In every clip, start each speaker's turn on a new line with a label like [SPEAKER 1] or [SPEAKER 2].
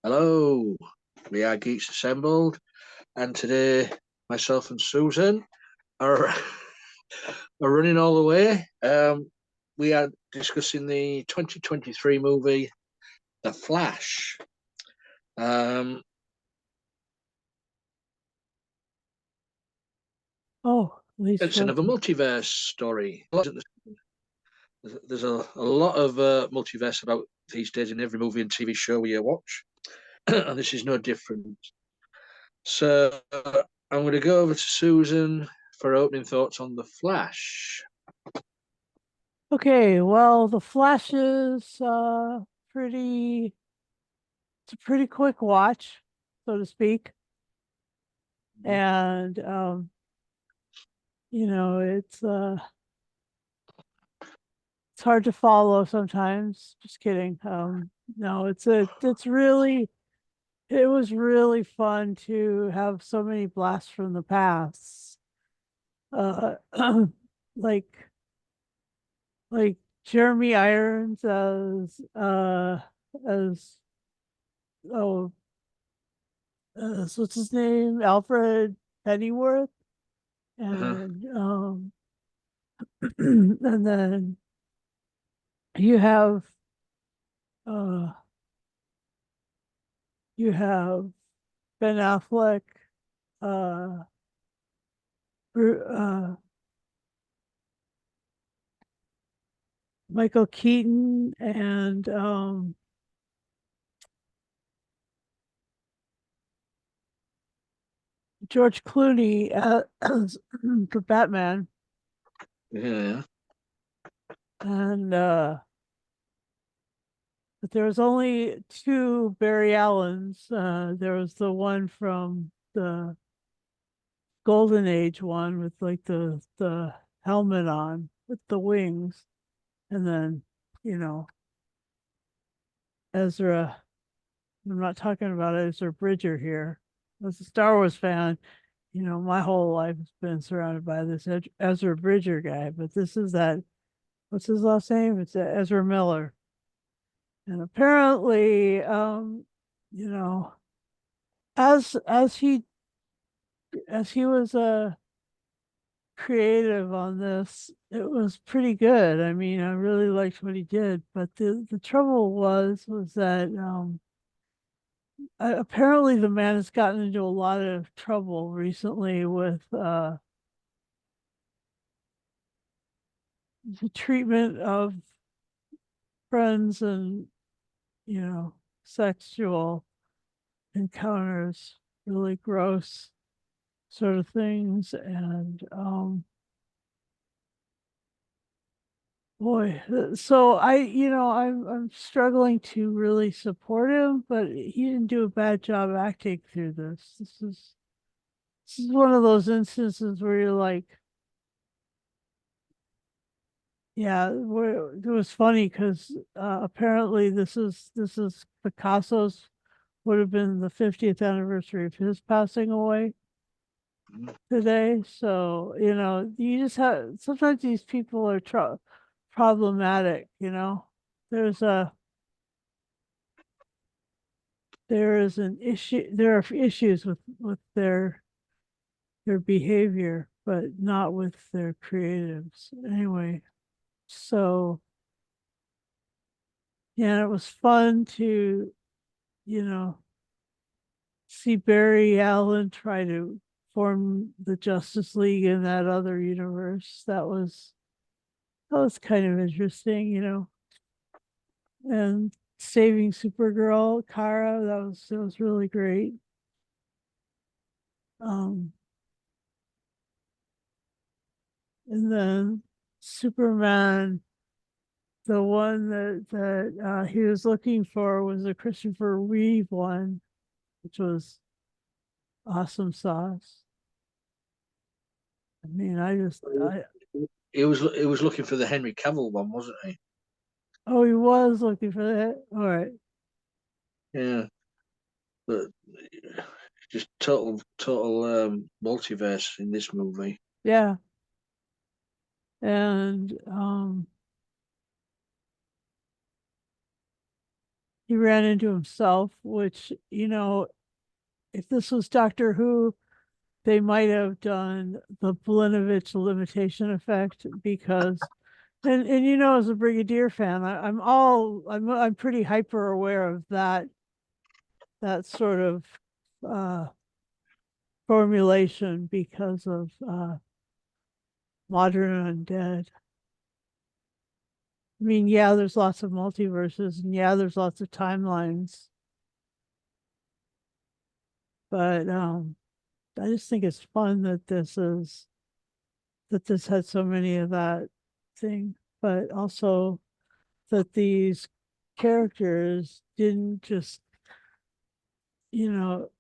[SPEAKER 1] Hello, we are Geeks Assembled, and today myself and Susan are are running all the way. We are discussing the 2023 movie The Flash. Um,
[SPEAKER 2] Oh, at least
[SPEAKER 1] it's
[SPEAKER 2] for
[SPEAKER 1] another multiverse story. There's a lot of multiverse about these days in every movie and TV show we watch, and this is no different. So I'm going to go over to Susan for opening thoughts on The Flash.
[SPEAKER 2] okay. Well, the Flash is pretty. It's a pretty quick watch, so to speak, and it's hard to follow sometimes. Just kidding. No, it was really fun to have so many blasts from the past. Uh, like like Jeremy Irons as oh so what's his name? Alfred Pennyworth.
[SPEAKER 1] Uh-huh.
[SPEAKER 2] And and then you have uh you have Ben Affleck, uh, Michael Keaton, and George Clooney as the Batman.
[SPEAKER 1] Yeah.
[SPEAKER 2] And but there was only two Barry Allens. There was the one from the Golden Age one with like the helmet on with the wings, and then you know Ezra. I'm not talking about Ezra Bridger here. As a Star Wars fan, my whole life has been surrounded by this Ezra Bridger guy, but this is that. What's his last name? It's Ezra Miller, and apparently, you know, as as he as he was creative on this, it was pretty good. I mean, I really liked what he did, but the trouble was that apparently the man has gotten into a lot of trouble recently with the treatment of friends and you know sexual encounters, really gross sort of things, and boy, so I'm struggling to really support him, but he didn't do a bad job acting through this. This is one of those instances where you're like, yeah, where it was funny because apparently this is Picasso's would have been the 50th anniversary of his passing away today. So, you just have sometimes these people are problematic, There's a there is an issue there are issues with their behavior, but not with their creatives. Anyway, so yeah, it was fun to, you know, see Barry Allen try to form the Justice League in that other universe. That was kind of interesting, And saving Supergirl, Kara, that was really great. Um, and then Superman, the one that he was looking for was a Christopher Reeve one, which was awesome sauce. I mean,
[SPEAKER 1] He was looking for the Henry Cavill one, wasn't he?
[SPEAKER 2] oh, he was looking for that. All right.
[SPEAKER 1] Yeah, but just total multiverse in this movie.
[SPEAKER 2] Yeah. And he ran into himself, which, you know, if this was Doctor Who, they might have done the Blinovich limitation effect because, and you know, as a Brigadier fan, I'm pretty hyper aware of that sort of uh, formulation because of Modern Undead. I mean, yeah, there's lots of multiverses, and yeah, there's lots of timelines, but I just think it's fun that this had so many of that thing, but also that these characters didn't just, you know,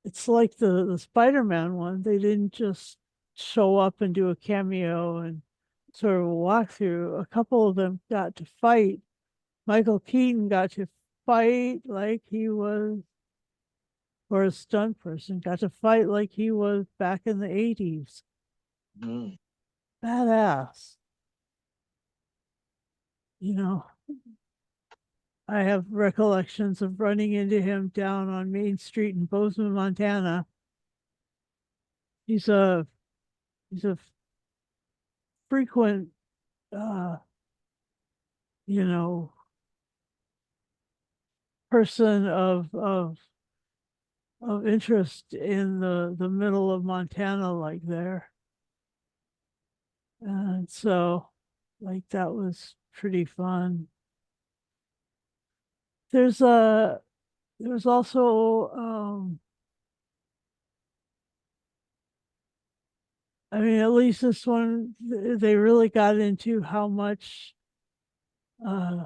[SPEAKER 2] it's like the Spider-Man one. They didn't just show up and do a cameo and sort of a walkthrough. A couple of them got to fight. Michael Keaton got to fight like he was, or a stunt person got to fight like he was back in the 80s.
[SPEAKER 1] Mm.
[SPEAKER 2] Badass. You know, I have recollections of running into him down on Main Street in Bozeman, Montana. He's a he's a frequent uh you know person of interest in the middle of Montana, like there. And so like that was pretty fun. There's a there was also I mean, at least this one, they really got into how much uh,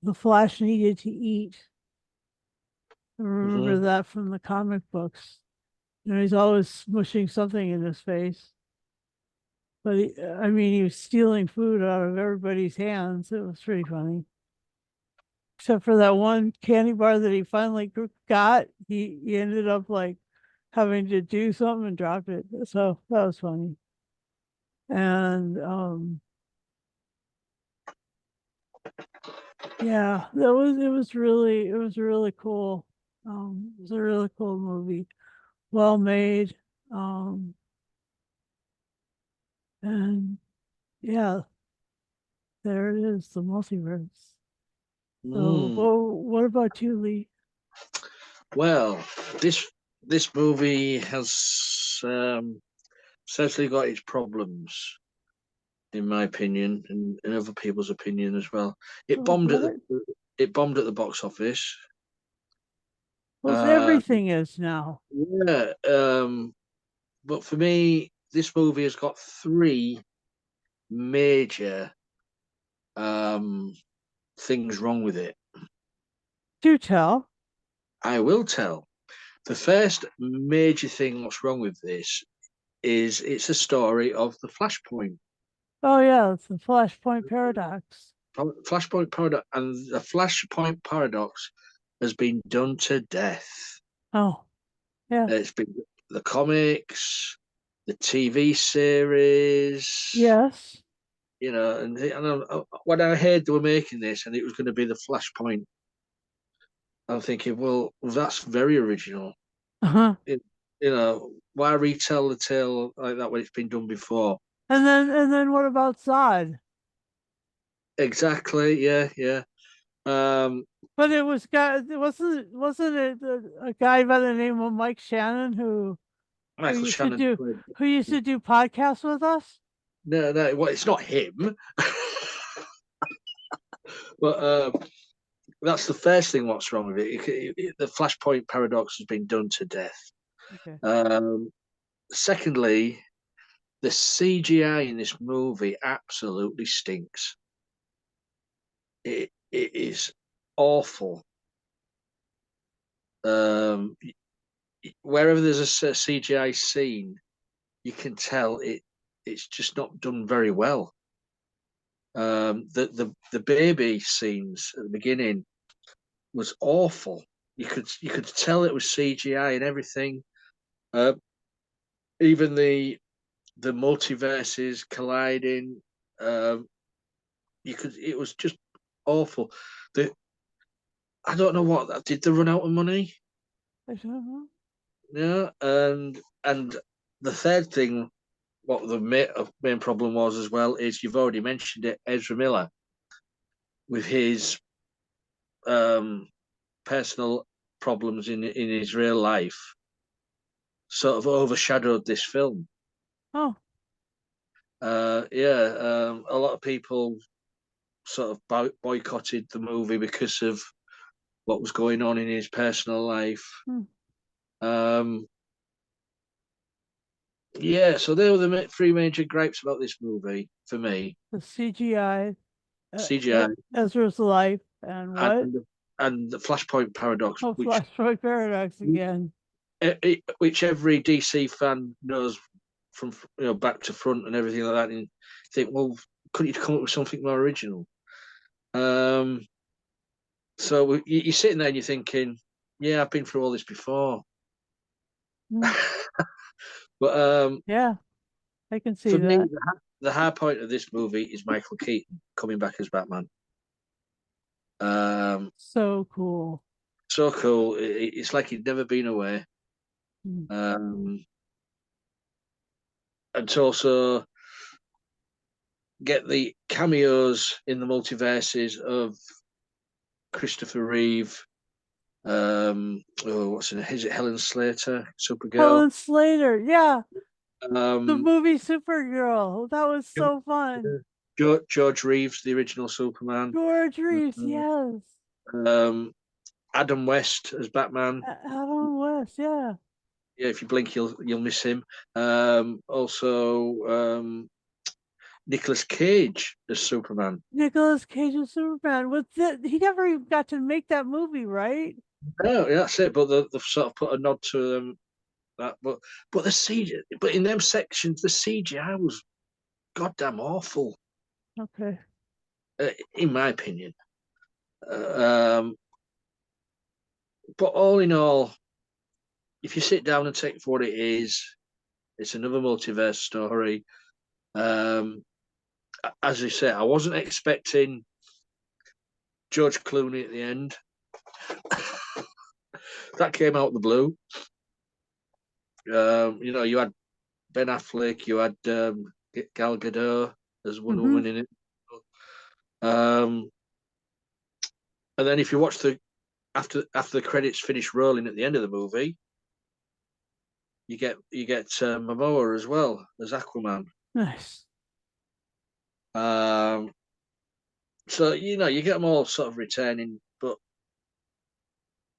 [SPEAKER 2] the Flash needed to eat. I remember
[SPEAKER 1] Hmm.
[SPEAKER 2] that from the comic books. You know, he's always smushing something in his face. But I mean, he was stealing food out of everybody's hands. It was pretty funny. Except for that one candy bar that he finally got, he ended up like having to do something and dropped it. So that was funny. And yeah, it was really cool. It was a really cool movie. Well made. Um and yeah, there it is, the multiverse. So
[SPEAKER 1] Mm.
[SPEAKER 2] well, what about you, Lee?
[SPEAKER 1] Well, this this movie has certainly got its problems, in my opinion, and other people's opinion as well. It
[SPEAKER 2] Well,
[SPEAKER 1] bombed at
[SPEAKER 2] what?
[SPEAKER 1] it bombed at the box office.
[SPEAKER 2] Well,
[SPEAKER 1] Uh,
[SPEAKER 2] everything is now.
[SPEAKER 1] yeah, but for me, this movie has got three major um, things wrong with it.
[SPEAKER 2] Do tell.
[SPEAKER 1] I will tell. The first major thing what's wrong with this is it's a story of the Flashpoint.
[SPEAKER 2] Oh yeah, it's the Flashpoint paradox.
[SPEAKER 1] Flashpoint paradox, and the Flashpoint paradox has been done to death.
[SPEAKER 2] Oh, yeah.
[SPEAKER 1] It's been the comics, the TV series,
[SPEAKER 2] Yes.
[SPEAKER 1] and when I heard they were making this and it was going to be the Flashpoint, I'm thinking, well, that's very original.
[SPEAKER 2] Uh-huh.
[SPEAKER 1] It, why retell the tale like that when it's been done before?
[SPEAKER 2] And then what about Zod?
[SPEAKER 1] Exactly. Yeah. Yeah. Um,
[SPEAKER 2] But it was guy wasn't it a guy by the name of Mike Shannon who
[SPEAKER 1] Michael
[SPEAKER 2] used to
[SPEAKER 1] Shannon
[SPEAKER 2] do
[SPEAKER 1] played.
[SPEAKER 2] who used to do podcasts with us?
[SPEAKER 1] No, no, well, it's not him. But that's the first thing. What's wrong with it? The Flashpoint paradox has been done to death.
[SPEAKER 2] Okay.
[SPEAKER 1] Secondly, the CGI in this movie absolutely stinks. It is awful. Um, Wherever there's a CGI scene, you can tell it's just not done very well. The baby scenes at the beginning was awful. You could tell it was CGI and everything. Uh, Even the multiverses colliding. Um, it was just awful. The I don't know what did they run out of money?
[SPEAKER 2] I don't know.
[SPEAKER 1] Yeah, and the third thing, what the main problem was as well is you've already mentioned it, Ezra Miller with his um, personal problems in his real life sort of overshadowed this film.
[SPEAKER 2] Oh,
[SPEAKER 1] Yeah, a lot of people sort of boycotted the movie because of what was going on in his personal life.
[SPEAKER 2] hmm.
[SPEAKER 1] Um, yeah, so they were the three major gripes about this movie for me:
[SPEAKER 2] The CGI,
[SPEAKER 1] CGI
[SPEAKER 2] Ezra's life, and
[SPEAKER 1] and
[SPEAKER 2] what?
[SPEAKER 1] and the Flashpoint paradox,
[SPEAKER 2] Oh, Flashpoint Paradox again.
[SPEAKER 1] which every DC fan knows from back to front and everything like that. And you think, well, couldn't you come up with something more original? Um, so you're sitting there and you're thinking, yeah, I've been through all this before.
[SPEAKER 2] Mm,
[SPEAKER 1] But
[SPEAKER 2] yeah, I can see
[SPEAKER 1] for me,
[SPEAKER 2] that.
[SPEAKER 1] the high point of this movie is Michael Keaton coming back as Batman. Um,
[SPEAKER 2] So cool.
[SPEAKER 1] so cool. It's like he'd never been away.
[SPEAKER 2] Mm.
[SPEAKER 1] Um, and to also get the cameos in the multiverses of Christopher Reeve. What's in it? Is it Helen Slater, Supergirl?
[SPEAKER 2] Helen Slater, yeah, the
[SPEAKER 1] Um,
[SPEAKER 2] movie Supergirl. That was so fun.
[SPEAKER 1] George Reeves, the original Superman.
[SPEAKER 2] George Reeves, yes.
[SPEAKER 1] Um, Adam West as Batman.
[SPEAKER 2] Adam West, yeah.
[SPEAKER 1] Yeah, if you blink, you'll miss him. Also, Nicolas Cage as Superman.
[SPEAKER 2] Nicolas Cage's Superman. He never even got to make that movie, right?
[SPEAKER 1] Oh, yeah, that's it. But they've sort of put a nod to that. But the CGI, but in them sections, the CGI was goddamn awful,
[SPEAKER 2] Okay.
[SPEAKER 1] in my opinion. Um, but all in all, if you sit down and take it for what it is, it's another multiverse story. Um, as I say, I wasn't expecting George Clooney at the end. That came out of the blue. You had Ben Affleck, you had Gal Gadot as Wonder
[SPEAKER 2] Mm-hmm.
[SPEAKER 1] Woman in it. Um, and then if you watch the after the credits finish rolling at the end of the movie, you get Momoa as well as Aquaman.
[SPEAKER 2] Nice.
[SPEAKER 1] Um, so you get them all sort of returning, but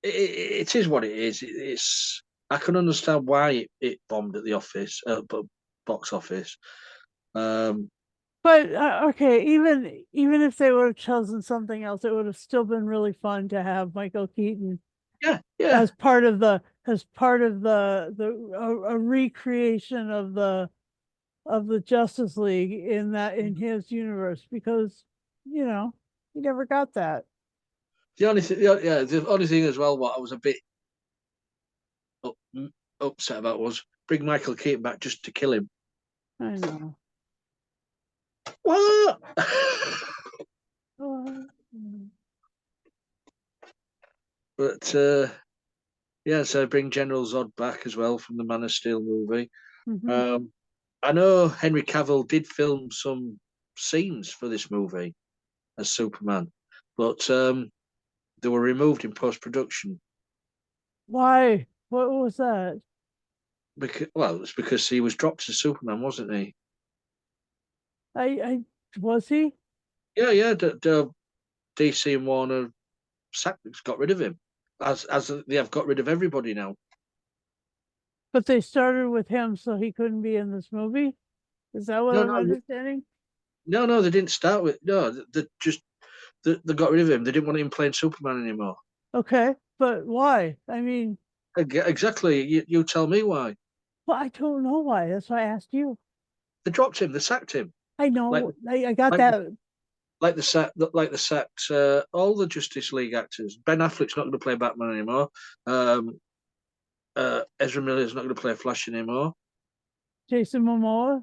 [SPEAKER 1] it is what it is. It's I can understand why it bombed at the box office. Um,
[SPEAKER 2] But okay, even if they would have chosen something else, it would have still been really fun to have Michael Keaton
[SPEAKER 1] yeah, yeah,
[SPEAKER 2] as part of a recreation of the Justice League in his universe because you know he never got that.
[SPEAKER 1] the only thing as well, what I was a bit up, upset about was bring Michael Keaton back just to kill him.
[SPEAKER 2] I know.
[SPEAKER 1] What?
[SPEAKER 2] Oh,
[SPEAKER 1] But yeah, so bring General Zod back as well from the Man of Steel movie.
[SPEAKER 2] mm-hmm.
[SPEAKER 1] Um, I know Henry Cavill did film some scenes for this movie as Superman, but they were removed in post production
[SPEAKER 2] Why? What was that?
[SPEAKER 1] it's because he was dropped as Superman, wasn't he?
[SPEAKER 2] I was he?
[SPEAKER 1] Yeah. DC and Warner got rid of him, as they have got rid of everybody now.
[SPEAKER 2] But they started with him, so he couldn't be in this movie. Is that what
[SPEAKER 1] No,
[SPEAKER 2] I'm
[SPEAKER 1] no,
[SPEAKER 2] understanding?
[SPEAKER 1] no. They didn't start with no. They got rid of him. They didn't want him playing Superman anymore.
[SPEAKER 2] Okay, but why? I mean,
[SPEAKER 1] Exactly. You tell me why.
[SPEAKER 2] well, I don't know why. That's why I asked you.
[SPEAKER 1] They dropped him. They sacked him.
[SPEAKER 2] I
[SPEAKER 1] Like
[SPEAKER 2] know. I got
[SPEAKER 1] like
[SPEAKER 2] that.
[SPEAKER 1] like the sacked all the Justice League actors. Ben Affleck's not going to play Batman anymore. Um, Ezra Miller's not going to play Flash anymore.
[SPEAKER 2] Jason Momoa.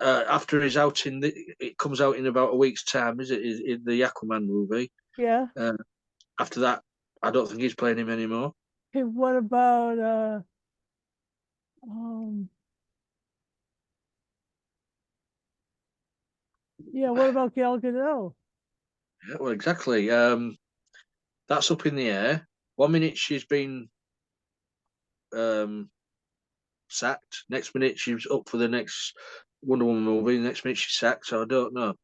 [SPEAKER 1] After he's out it comes out in about a week's time. Is it in the Aquaman movie?
[SPEAKER 2] Yeah.
[SPEAKER 1] Uh, After that, I don't think he's playing him anymore.
[SPEAKER 2] Okay, what about um yeah, what about Gal Gadot?
[SPEAKER 1] Yeah, well, exactly. That's up in the air. 1 minute she's been um, sacked. Next minute she's up for the next Wonder Woman movie. Next minute she's sacked. So I don't know.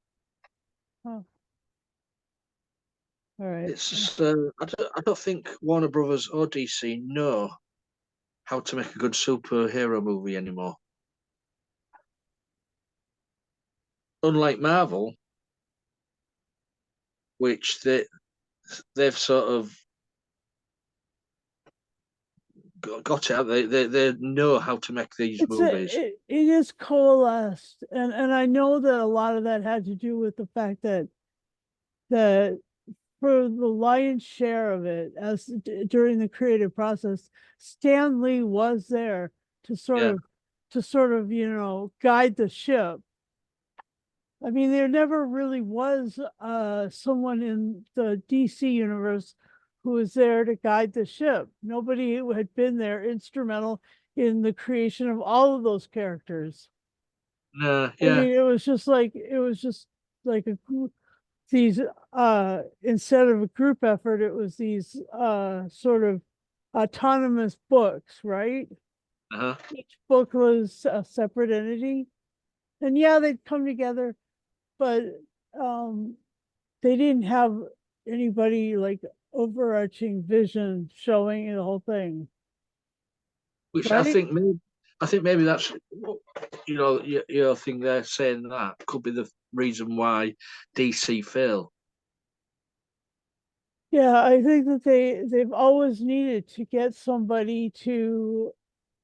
[SPEAKER 2] Oh, all right.
[SPEAKER 1] It's just, I don't think Warner Brothers or DC know how to make a good superhero movie anymore. Unlike Marvel, which they've sort of got out. They know how to make these movies.
[SPEAKER 2] It is coalesced, and I know that a lot of that had to do with the fact that for the lion's share of it, during the creative process, Stan Lee was there to
[SPEAKER 1] Yeah,
[SPEAKER 2] sort of guide the ship. I mean, there never really was someone in the DC universe who was there to guide the ship. Nobody who had been there instrumental in the creation of all of those characters.
[SPEAKER 1] no,
[SPEAKER 2] I
[SPEAKER 1] yeah.
[SPEAKER 2] mean, it was just like these instead of a group effort, it was these sort of autonomous books, right?
[SPEAKER 1] Uh-huh.
[SPEAKER 2] Each book was a separate entity. And yeah, they'd come together, but um they didn't have anybody like overarching vision showing the whole thing,
[SPEAKER 1] Which
[SPEAKER 2] right?
[SPEAKER 1] I think maybe that's your thing there saying that could be the reason why DC fail.
[SPEAKER 2] Yeah, I think that they've always needed to get somebody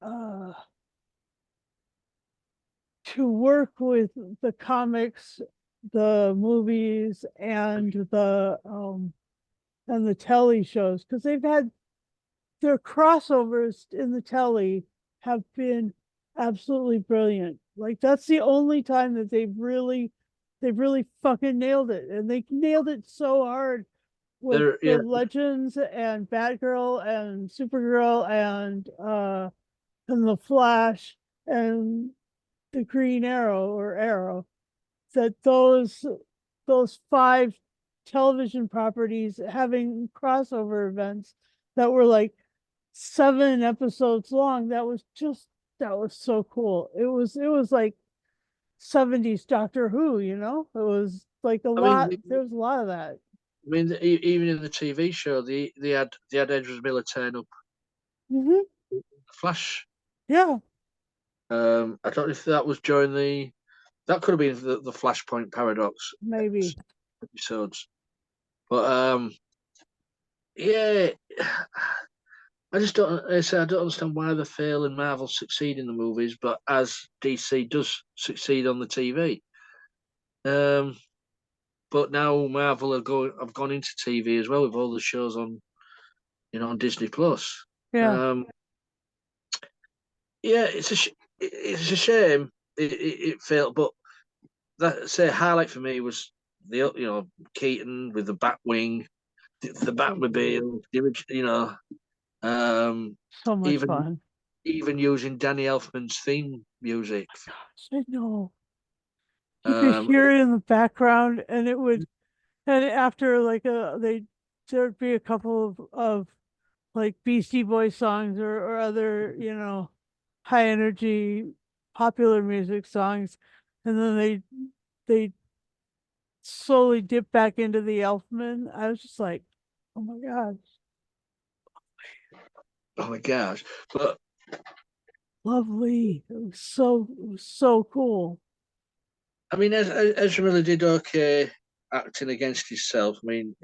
[SPEAKER 2] uh to work with the comics, the movies, and the telly shows, because they've had their crossovers in the telly have been absolutely brilliant. Like that's the only time that they've really fucking nailed it. And they nailed it so hard with
[SPEAKER 1] They're
[SPEAKER 2] the
[SPEAKER 1] yeah,
[SPEAKER 2] Legends and Batgirl and Supergirl and the Flash and the Green Arrow or Arrow, that those five television properties having crossover events that were like 7 episodes long. That was so cool. It was like 70s Doctor Who, you know? It was like a
[SPEAKER 1] I mean,
[SPEAKER 2] lot. There was a lot of that.
[SPEAKER 1] even in the TV show, they had Edward Miller turn up
[SPEAKER 2] Hmm.
[SPEAKER 1] Flash.
[SPEAKER 2] Yeah,
[SPEAKER 1] I don't know if that was during that could have been the Flashpoint Paradox
[SPEAKER 2] maybe.
[SPEAKER 1] episodes, but yeah, I just don't. I say I don't understand why they fail and Marvel succeed in the movies, but as DC does succeed on the TV. Um, but now Marvel have gone into TV as well with all the shows on on Disney Plus.
[SPEAKER 2] Yeah.
[SPEAKER 1] Um, yeah, it's a shame it failed, but that say highlight for me was the Keaton with the Batwing, the Batmobile, um,
[SPEAKER 2] So much
[SPEAKER 1] even
[SPEAKER 2] fun.
[SPEAKER 1] even using Danny Elfman's theme music.
[SPEAKER 2] I know. You could
[SPEAKER 1] Um,
[SPEAKER 2] hear it in the background and it would, and after like there'd be a couple of like Beastie Boys songs or other, high energy popular music songs. And then they slowly dip back into the Elfman. I was just like, oh my God,
[SPEAKER 1] oh my gosh! But
[SPEAKER 2] lovely. It was so cool.
[SPEAKER 1] I mean, Ezra Miller did okay acting against himself. I mean,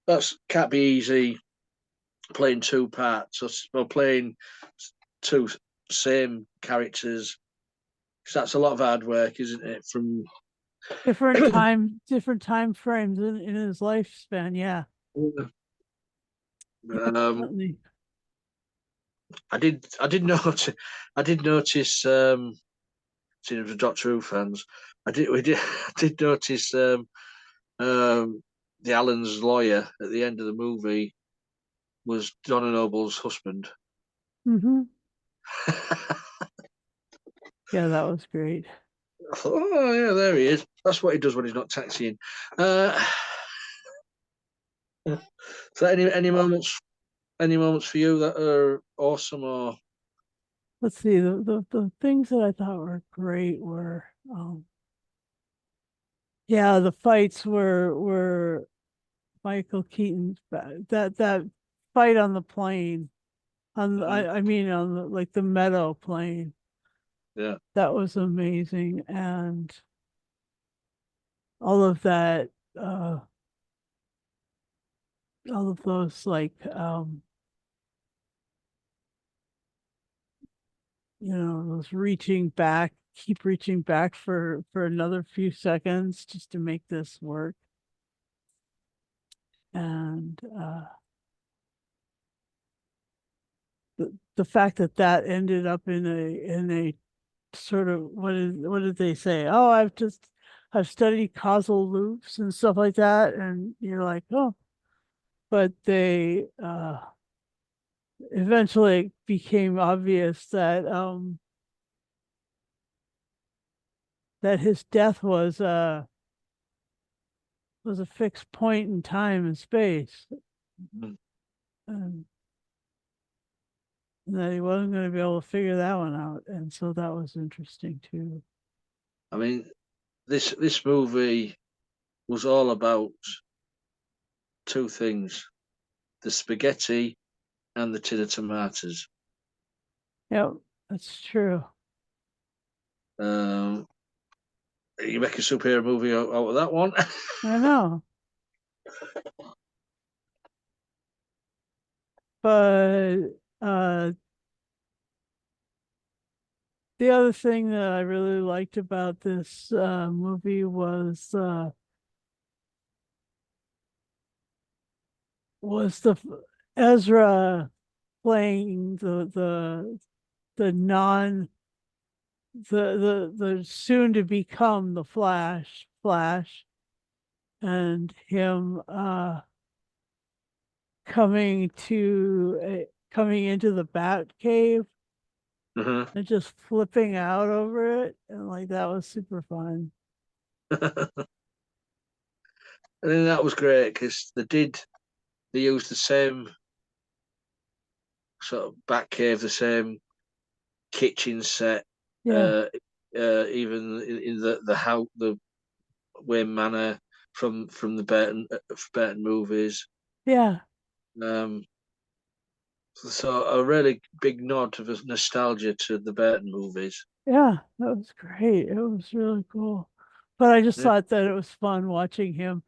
[SPEAKER 1] that's can't be easy playing two parts or playing two same characters. 'Cause that's a lot of hard work, isn't it? From
[SPEAKER 2] Different time frames in his lifespan. Yeah. Yeah, definitely.
[SPEAKER 1] I did notice I did notice seeing as Doctor Who fans, we did I did notice um the Allen's lawyer at the end of the movie. was Donna Noble's husband.
[SPEAKER 2] Mm-hmm. Yeah, that was great.
[SPEAKER 1] Oh yeah, there he is. That's what he does when he's not taxiing. Uh, so any moments for you that are awesome or
[SPEAKER 2] Let's see, the things that I thought were great were yeah, the fights were Michael Keaton's that fight on the plane I mean on the like the meadow plane.
[SPEAKER 1] yeah.
[SPEAKER 2] That was amazing. And all of that all of those like those reaching back, keep reaching back for another few seconds just to make this work. And the fact that that ended up in a sort of what did they say? Oh, I've studied causal loops and stuff like that, and you're like, oh, but they eventually became obvious that his death was a fixed point in time and space,
[SPEAKER 1] Mhm.
[SPEAKER 2] and that he wasn't going to be able to figure that one out, and so that was interesting too.
[SPEAKER 1] I mean, this movie was all about two things: the spaghetti and the tin of tomatoes.
[SPEAKER 2] Yeah, that's true.
[SPEAKER 1] Um, you make a superhero movie out of that one.
[SPEAKER 2] I know. But uh, the other thing that I really liked about this movie was the Ezra playing the non the soon to become the Flash, and him coming into the Bat Cave
[SPEAKER 1] Uh-huh.
[SPEAKER 2] and just flipping out over it, and like that was super fun.
[SPEAKER 1] And then that was great because they used the same sort of back cave, the same kitchen set,
[SPEAKER 2] Yeah,
[SPEAKER 1] uh, even in the house, the Wayne Manor from the Burton movies.
[SPEAKER 2] yeah,
[SPEAKER 1] Um, so a really big nod of nostalgia to the Burton movies.
[SPEAKER 2] yeah. That was great. It was really cool. But I just
[SPEAKER 1] Yeah,
[SPEAKER 2] thought that it was fun watching him.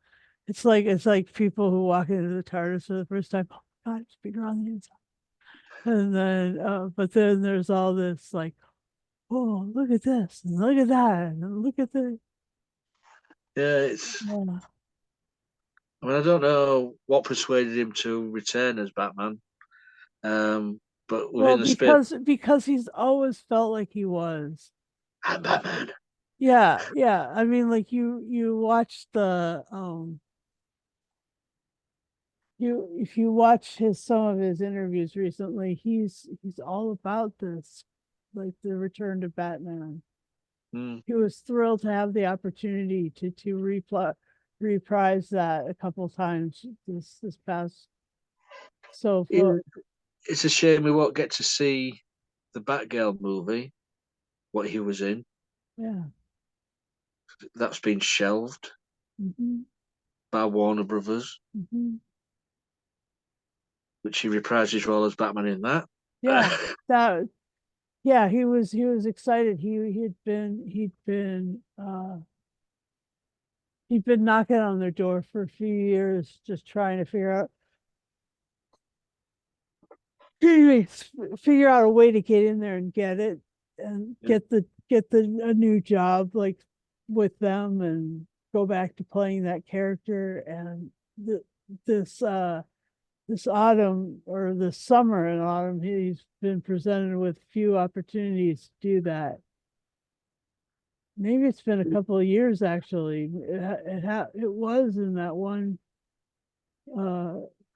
[SPEAKER 2] It's like people who walk into the TARDIS for the first time. Oh my God, it's bigger on the inside. And then, but then there's all this like, oh, look at this, and look at that, and look at the,
[SPEAKER 1] yeah. It's.
[SPEAKER 2] yeah.
[SPEAKER 1] I mean, I don't know what persuaded him to return as Batman. But
[SPEAKER 2] Well,
[SPEAKER 1] within the space,
[SPEAKER 2] because he's always felt like he was.
[SPEAKER 1] I'm Batman.
[SPEAKER 2] Yeah, yeah. I mean, like you watch the you if you watch some of his interviews recently, he's all about this, like the return to Batman.
[SPEAKER 1] Mm.
[SPEAKER 2] He was thrilled to have the opportunity reprise that a couple times this past. So for
[SPEAKER 1] It's a shame we won't get to see the Batgirl movie, what he was in.
[SPEAKER 2] yeah.
[SPEAKER 1] That's been shelved
[SPEAKER 2] Hmm.
[SPEAKER 1] by Warner Brothers,
[SPEAKER 2] Hmm.
[SPEAKER 1] which he reprised his role as Batman in that.
[SPEAKER 2] Yeah, that yeah, he was excited. He'd been knocking on their door for a few years, just trying to figure out a way to get in there and get it, and
[SPEAKER 1] Yeah.
[SPEAKER 2] get the a new job like with them, and go back to playing that character. And the, this this autumn, or this summer and autumn, he's been presented with few opportunities to do that. Maybe it's been a couple of years actually. It was in that one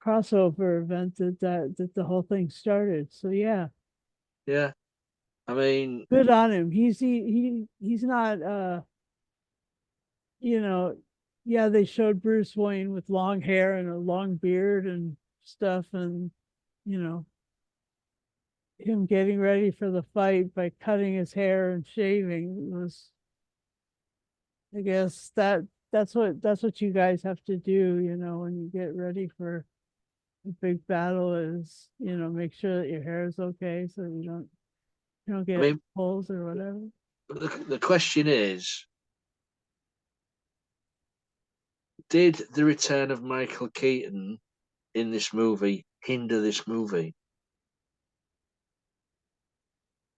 [SPEAKER 2] crossover event that the whole thing started. So yeah,
[SPEAKER 1] Yeah, I mean,
[SPEAKER 2] good on him. He's not you know, yeah, they showed Bruce Wayne with long hair and a long beard and stuff, and you know, him getting ready for the fight by cutting his hair and shaving was, I guess that's what you guys have to do, you know, when you get ready for a big battle is, you know, make sure that your hair is okay so you don't
[SPEAKER 1] I
[SPEAKER 2] get
[SPEAKER 1] mean,
[SPEAKER 2] holes or whatever.
[SPEAKER 1] the question is, did the return of Michael Keaton in this movie hinder this movie?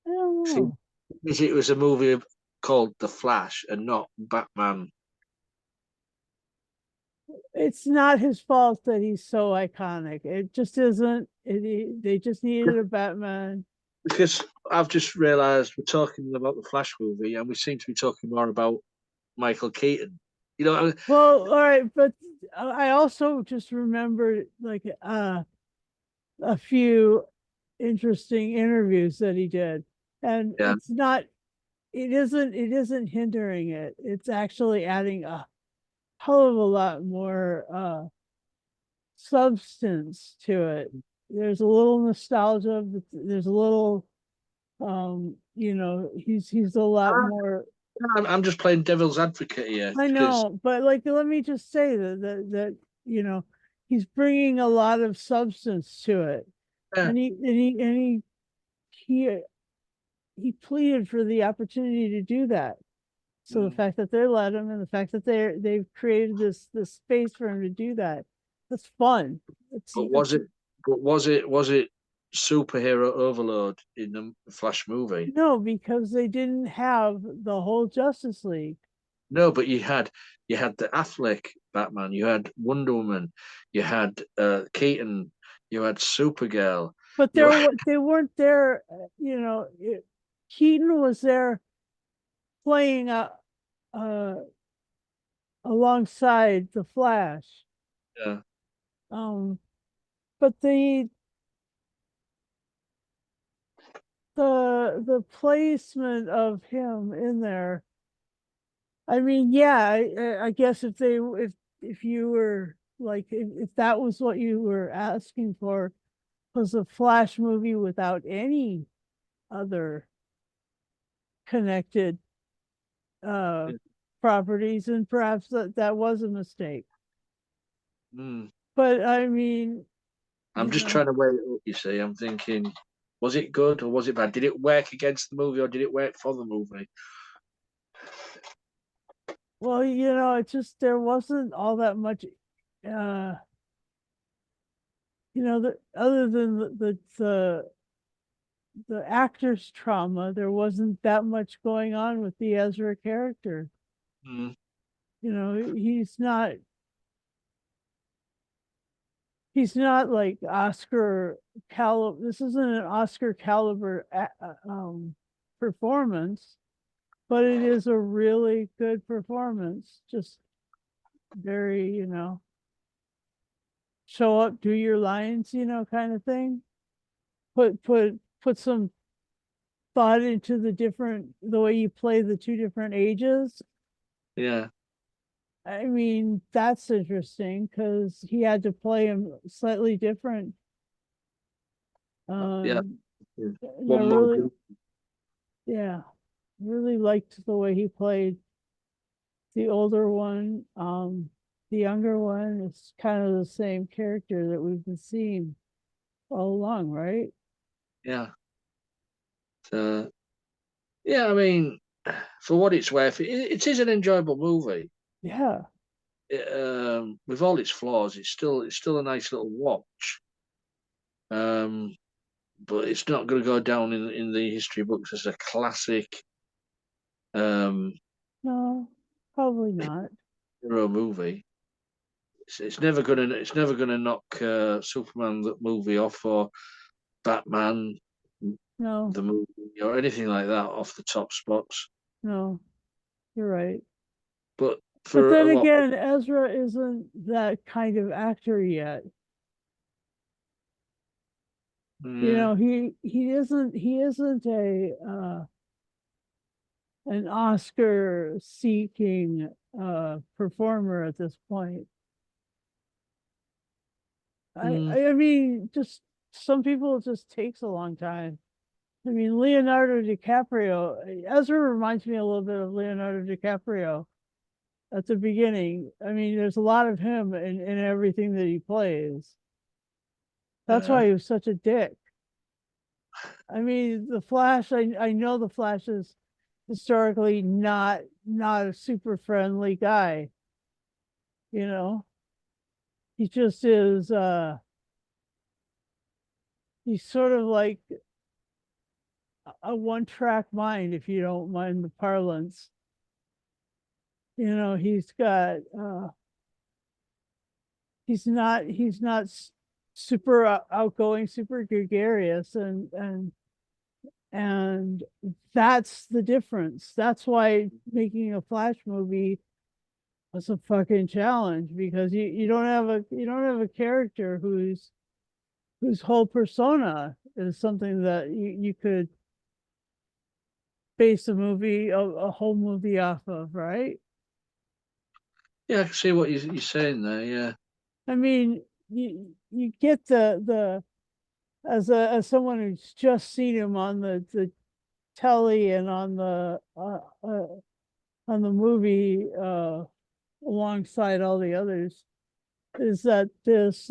[SPEAKER 2] I don't
[SPEAKER 1] See,
[SPEAKER 2] know.
[SPEAKER 1] because it was a movie called The Flash and not Batman.
[SPEAKER 2] It's not his fault that he's so iconic. It just isn't. They just needed a Batman.
[SPEAKER 1] Because I've just realised we're talking about the Flash movie, and we seem to be talking more about Michael Keaton. You know,
[SPEAKER 2] Well, all right, but I also just remembered like a few interesting interviews that he did, and
[SPEAKER 1] yeah,
[SPEAKER 2] it isn't hindering it. It's actually adding a hell of a lot more substance to it. There's a little nostalgia, but there's a little you know, he's a lot more.
[SPEAKER 1] I'm just playing devil's advocate here
[SPEAKER 2] I
[SPEAKER 1] because
[SPEAKER 2] know, but like let me just say that you know, he's bringing a lot of substance to it.
[SPEAKER 1] yeah,
[SPEAKER 2] And he he pleaded for the opportunity to do that. So the
[SPEAKER 1] mm,
[SPEAKER 2] fact that they let him and the fact that they've created this space for him to do that, that's fun.
[SPEAKER 1] but
[SPEAKER 2] That's
[SPEAKER 1] was it superhero overload in the Flash movie?
[SPEAKER 2] no, because they didn't have the whole Justice League.
[SPEAKER 1] No, but you had the Affleck Batman, you had Wonder Woman, you had Keaton, you had Supergirl,
[SPEAKER 2] But
[SPEAKER 1] you
[SPEAKER 2] they weren't there, you know, Keaton was there playing uh alongside the Flash.
[SPEAKER 1] yeah,
[SPEAKER 2] Um, but the placement of him in there, I mean, yeah, I guess if you were like if that was what you were asking for was a Flash movie without any other connected uh
[SPEAKER 1] yeah.
[SPEAKER 2] properties, and perhaps that was a mistake.
[SPEAKER 1] Mm.
[SPEAKER 2] But I mean,
[SPEAKER 1] I'm
[SPEAKER 2] you
[SPEAKER 1] just
[SPEAKER 2] know,
[SPEAKER 1] trying to weigh it up, you see. I'm thinking, was it good or was it bad? Did it work against the movie or did it work for the movie?
[SPEAKER 2] well, you know, it's just there wasn't all that much uh you know, other than the actor's trauma, there wasn't that much going on with the Ezra character.
[SPEAKER 1] Mm.
[SPEAKER 2] You know, he's not like Oscar caliber. This isn't an Oscar caliber performance, but it is a really good performance. Just very, you know, show up, do your lines, you know, kind of thing. Put some thought into the way you play the two different ages.
[SPEAKER 1] Yeah,
[SPEAKER 2] I mean, that's interesting because he had to play him slightly different.
[SPEAKER 1] yeah.
[SPEAKER 2] And I
[SPEAKER 1] One more.
[SPEAKER 2] really, yeah, really liked the way he played the older one. The younger one is kind of the same character that we've been seeing all along, right?
[SPEAKER 1] Yeah. So, yeah, I mean, for what it's worth, it is an enjoyable movie.
[SPEAKER 2] Yeah.
[SPEAKER 1] With all its flaws, it's still a nice little watch. Um, but it's not going to go down in the history books as a classic um,
[SPEAKER 2] No, probably not.
[SPEAKER 1] hero movie. It's never gonna knock Superman the movie off or Batman
[SPEAKER 2] No,
[SPEAKER 1] the movie or anything like that off the top spots.
[SPEAKER 2] no, you're right.
[SPEAKER 1] But
[SPEAKER 2] But
[SPEAKER 1] for a
[SPEAKER 2] then
[SPEAKER 1] lot,
[SPEAKER 2] again, Ezra isn't that kind of actor yet. You
[SPEAKER 1] Mm.
[SPEAKER 2] know, he isn't an Oscar seeking performer at this point.
[SPEAKER 1] Mm.
[SPEAKER 2] I mean, just some people it just takes a long time. I mean, Leonardo DiCaprio, Ezra reminds me a little bit of Leonardo DiCaprio at the beginning. I mean, there's a lot of him in everything that he plays. That's
[SPEAKER 1] Yeah.
[SPEAKER 2] why he was such a dick. I mean, the Flash, I know the Flash is historically not a super friendly guy, you know. He just is he's sort of like a one-track mind, if you don't mind the parlance. You know, he's not super outgoing, super gregarious, and that's the difference. That's why making a Flash movie was a fucking challenge, because you don't have a character whose whole persona is something that you could base a whole movie off of, right?
[SPEAKER 1] Yeah, I can see what you're saying there. Yeah.
[SPEAKER 2] I mean, you get the as someone who's just seen him on the telly and on the movie alongside all the others, is that this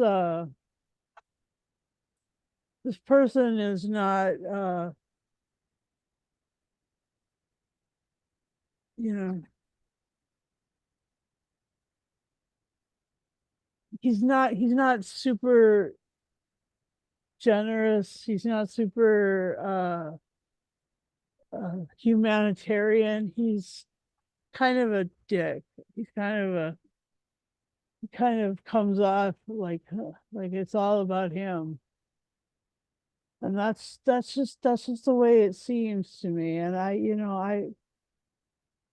[SPEAKER 2] person is not you know he's not super generous. He's not super humanitarian. He's kind of a dick. He's kind of a he kind of comes off like it's all about him. And that's just the way it seems to me. And I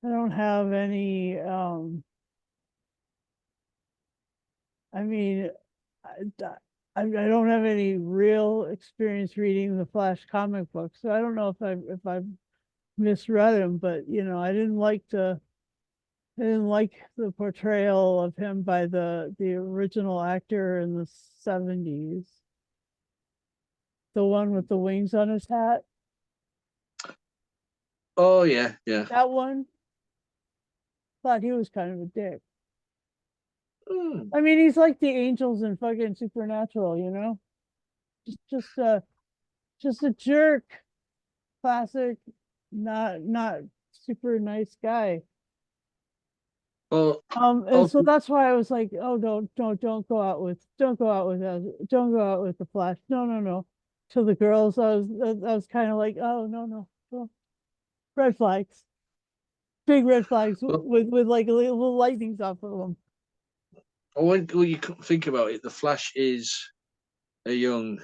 [SPEAKER 2] don't have any I mean I don't have any real experience reading the Flash comic book, so I don't know if I've misread him, but I didn't like the portrayal of him by the original actor in the 70s, the one with the wings on his hat.
[SPEAKER 1] Oh yeah, yeah.
[SPEAKER 2] That one, thought he was kind of a dick.
[SPEAKER 1] Mm.
[SPEAKER 2] I mean, he's like the angels in fucking Supernatural, you know? Just just a jerk. Classic, not super nice guy.
[SPEAKER 1] Well,
[SPEAKER 2] And so that's why I was like, oh, don't go out with the Flash. No, no, no. To the girls, I was kind of like, oh, no, no, no. Red flags, big red flags
[SPEAKER 1] well,
[SPEAKER 2] with like little lightnings off of them.
[SPEAKER 1] when you think about it, the Flash is a young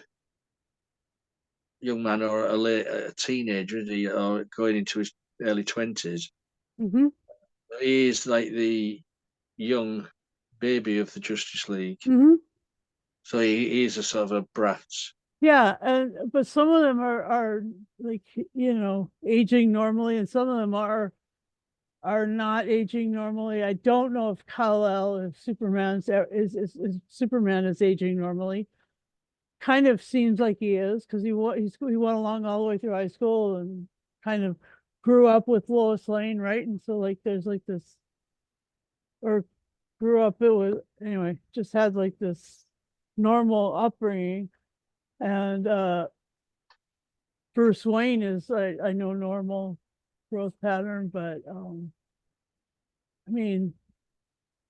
[SPEAKER 1] man or a teenager, is he, or going into his early 20s.
[SPEAKER 2] Hmm.
[SPEAKER 1] He is like the young baby of the Justice League,
[SPEAKER 2] Hmm.
[SPEAKER 1] so he is a sort of a brat.
[SPEAKER 2] Yeah, and but some of them are like aging normally, and some of them are not aging normally. I don't know if Kal-El, if is Superman is aging normally. Kind of seems like he is, because he went along all the way through high school and kind of grew up with Lois Lane, right? And so like there's like this, or grew up it was anyway, just had like this normal upbringing. And Bruce Wayne is, I know, normal growth pattern, but I mean,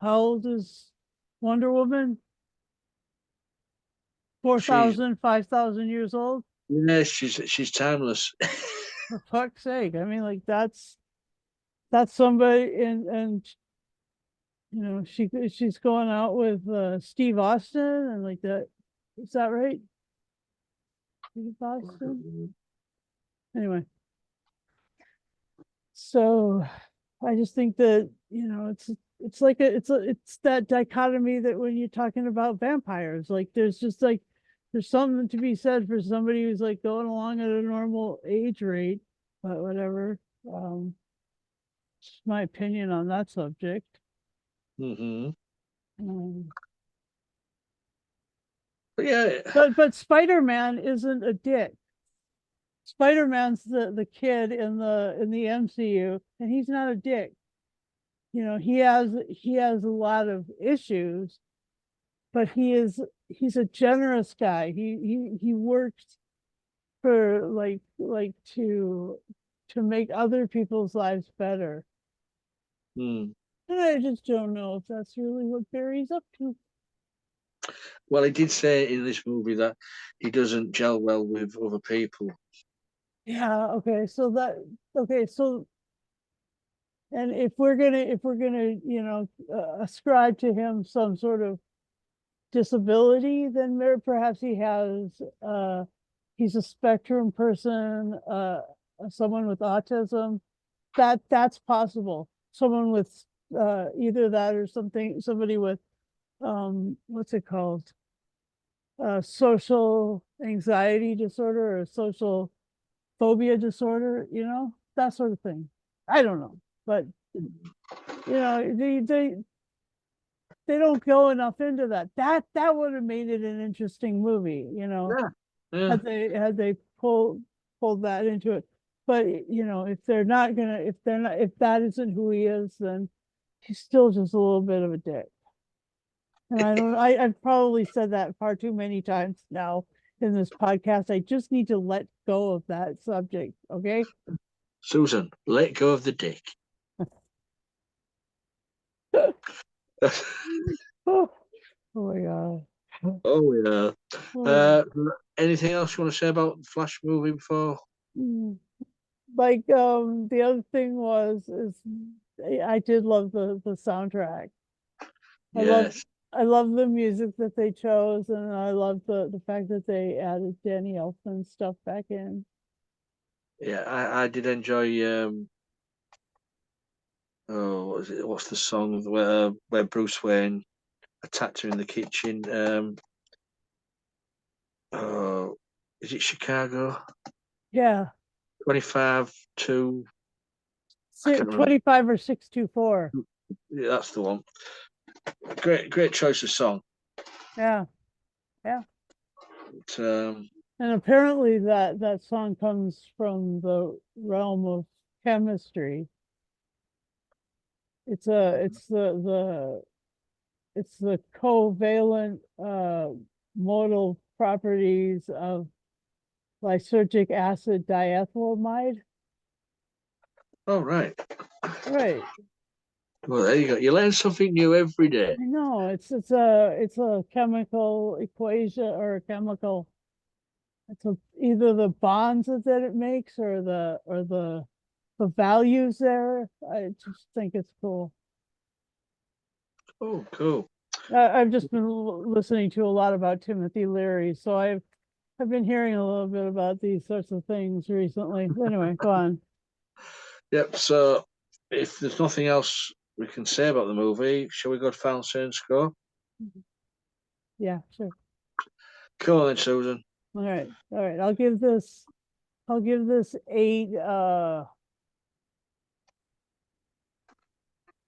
[SPEAKER 2] how old is Wonder Woman?
[SPEAKER 1] She's
[SPEAKER 2] 4,000, 5,000 years old?
[SPEAKER 1] yeah, she's timeless.
[SPEAKER 2] For fuck's sake. I mean, like that's somebody, and she's going out with Steve Austin and like that. Is that right? Steve Austin? Anyway, so I just think that, it's like it's that dichotomy that when you're talking about vampires, like there's just like there's something to be said for somebody who's like going along at a normal age rate, but whatever. Just my opinion on that subject.
[SPEAKER 1] Mm-hmm.
[SPEAKER 2] Um,
[SPEAKER 1] But yeah,
[SPEAKER 2] but Spider-Man isn't a dick. Spider-Man's the kid in the MCU, and he's not a dick. You know, he has a lot of issues, but he's a generous guy. He works for like to make other people's lives better.
[SPEAKER 1] mm.
[SPEAKER 2] And I just don't know if that's really what Barry's up to.
[SPEAKER 1] Well, he did say in this movie that he doesn't gel well with other people.
[SPEAKER 2] Yeah, okay, so and if we're gonna ascribe to him some sort of disability, then perhaps he's a spectrum person, someone with autism. That's possible. Someone with either that or somebody with what's it called? Social anxiety disorder or social phobia disorder, that sort of thing. I don't know, but they don't go enough into that. That would have made it an interesting movie,
[SPEAKER 1] Yeah, yeah.
[SPEAKER 2] had they pulled that into it. But if that isn't who he is, then he's still just a little bit of a dick. And I've probably said that far too many times now in this podcast. I just need to let go of that subject, okay?
[SPEAKER 1] Susan, let go of the dick.
[SPEAKER 2] Oh, oh my God.
[SPEAKER 1] Oh yeah.
[SPEAKER 2] Oh.
[SPEAKER 1] Anything else you want to say about the Flash movie before?
[SPEAKER 2] Mm. Like the other thing is I did love the soundtrack. I love
[SPEAKER 1] Yes.
[SPEAKER 2] I love the music that they chose, and I love the fact that they added Danny Elfman stuff back in.
[SPEAKER 1] Yeah, I did enjoy oh what is it, what's the song where Bruce Wayne attacked her in the kitchen? Oh, is it Chicago?
[SPEAKER 2] Yeah,
[SPEAKER 1] 25 to I can't remember.
[SPEAKER 2] 25 or 624.
[SPEAKER 1] Yeah, that's the one. Great choice of song.
[SPEAKER 2] Yeah, yeah.
[SPEAKER 1] But,
[SPEAKER 2] And apparently that song comes from the realm of chemistry. It's the covalent modal properties of lysergic acid diethylamide.
[SPEAKER 1] oh right.
[SPEAKER 2] Right.
[SPEAKER 1] Well, there you go. You learn something new every day.
[SPEAKER 2] I know it's a chemical equation or a chemical. Either the bonds that it makes or the values there. I just think it's cool.
[SPEAKER 1] Oh, cool.
[SPEAKER 2] I've just been listening to a lot about Timothy Leary, so I've been hearing a little bit about these sorts of things recently. Anyway, go on.
[SPEAKER 1] Yep. So, if there's nothing else we can say about the movie, shall we go to final say and score?
[SPEAKER 2] Yeah, sure.
[SPEAKER 1] Cool then, Susan.
[SPEAKER 2] All right. I'll give this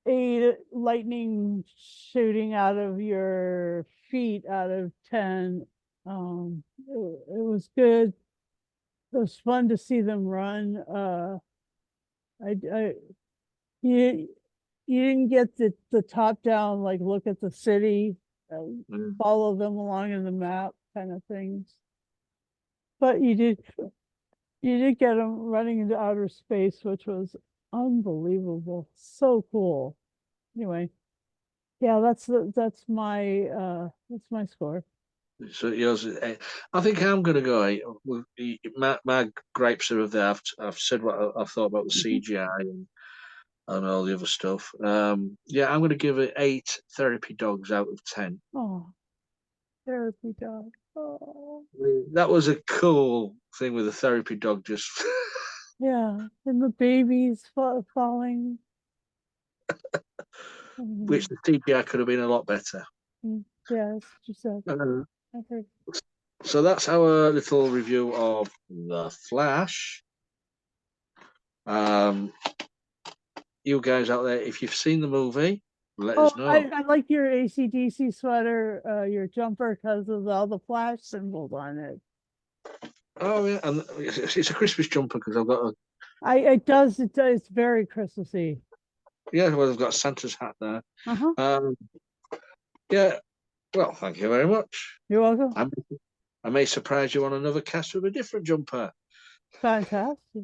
[SPEAKER 2] eight lightning shooting out of your feet out of 10. It was good. It was fun to see them run. I you you didn't get the top down like look at the city,
[SPEAKER 1] Mm.
[SPEAKER 2] follow them along in the map kind of things, but you did get them running into outer space, which was unbelievable, so cool. Anyway, yeah, that's my score.
[SPEAKER 1] So yours, I think I'm going to go. My gripes are there. I've said what I've thought about the
[SPEAKER 2] Mhm.
[SPEAKER 1] CGI and all the other stuff. Yeah, I'm going to give it 8 therapy dogs out of 10.
[SPEAKER 2] Oh, therapy dog. Oh,
[SPEAKER 1] That was a cool thing with a therapy dog just.
[SPEAKER 2] yeah, and the babies falling.
[SPEAKER 1] Which
[SPEAKER 2] Mhm.
[SPEAKER 1] the CGI could have been a lot better.
[SPEAKER 2] Yeah, that's what you said.
[SPEAKER 1] Uh,
[SPEAKER 2] I heard.
[SPEAKER 1] So that's our little review of The Flash. You guys out there, if you've seen the movie, let us know.
[SPEAKER 2] I like your AC/DC sweater, your jumper, because of all the flash symbols on it.
[SPEAKER 1] Oh yeah, and it's a Christmas jumper because I've got
[SPEAKER 2] It's very Christmassy.
[SPEAKER 1] well, I've got Santa's hat there.
[SPEAKER 2] Uh-huh.
[SPEAKER 1] Um, yeah. Well, thank you very much.
[SPEAKER 2] You're welcome.
[SPEAKER 1] I may surprise you on another cast with a different jumper.
[SPEAKER 2] Fantastic.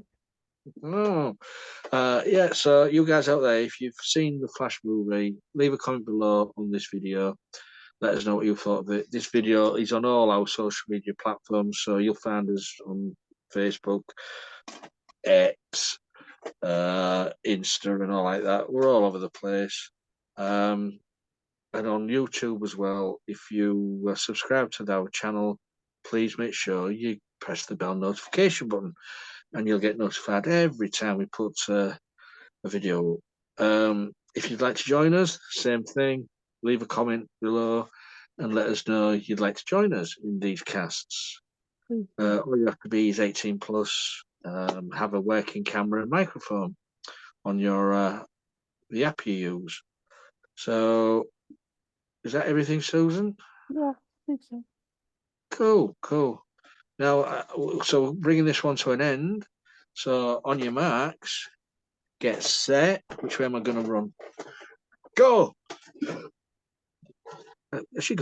[SPEAKER 1] Oh, yeah. So you guys out there, if you've seen the Flash movie, leave a comment below on this video. Let us know what you thought of it. This video is on all our social media platforms, so you'll find us on Facebook, X, Insta, and all like that. We're all over the place. And on YouTube as well. If you subscribe to our channel, please make sure you press the bell notification button, and you'll get notified every time we put a video. If you'd like to join us, same thing. Leave a comment below and let us know you'd like to join us in these casts. All you have to be is 18 plus, have a working camera and microphone on your the app you use. So, is that everything, Susan?
[SPEAKER 2] Yeah, I think so.
[SPEAKER 1] Cool. Now, so bringing this one to an end. So, on your marks, get set. Which way am I going to run? Go! Has she gone?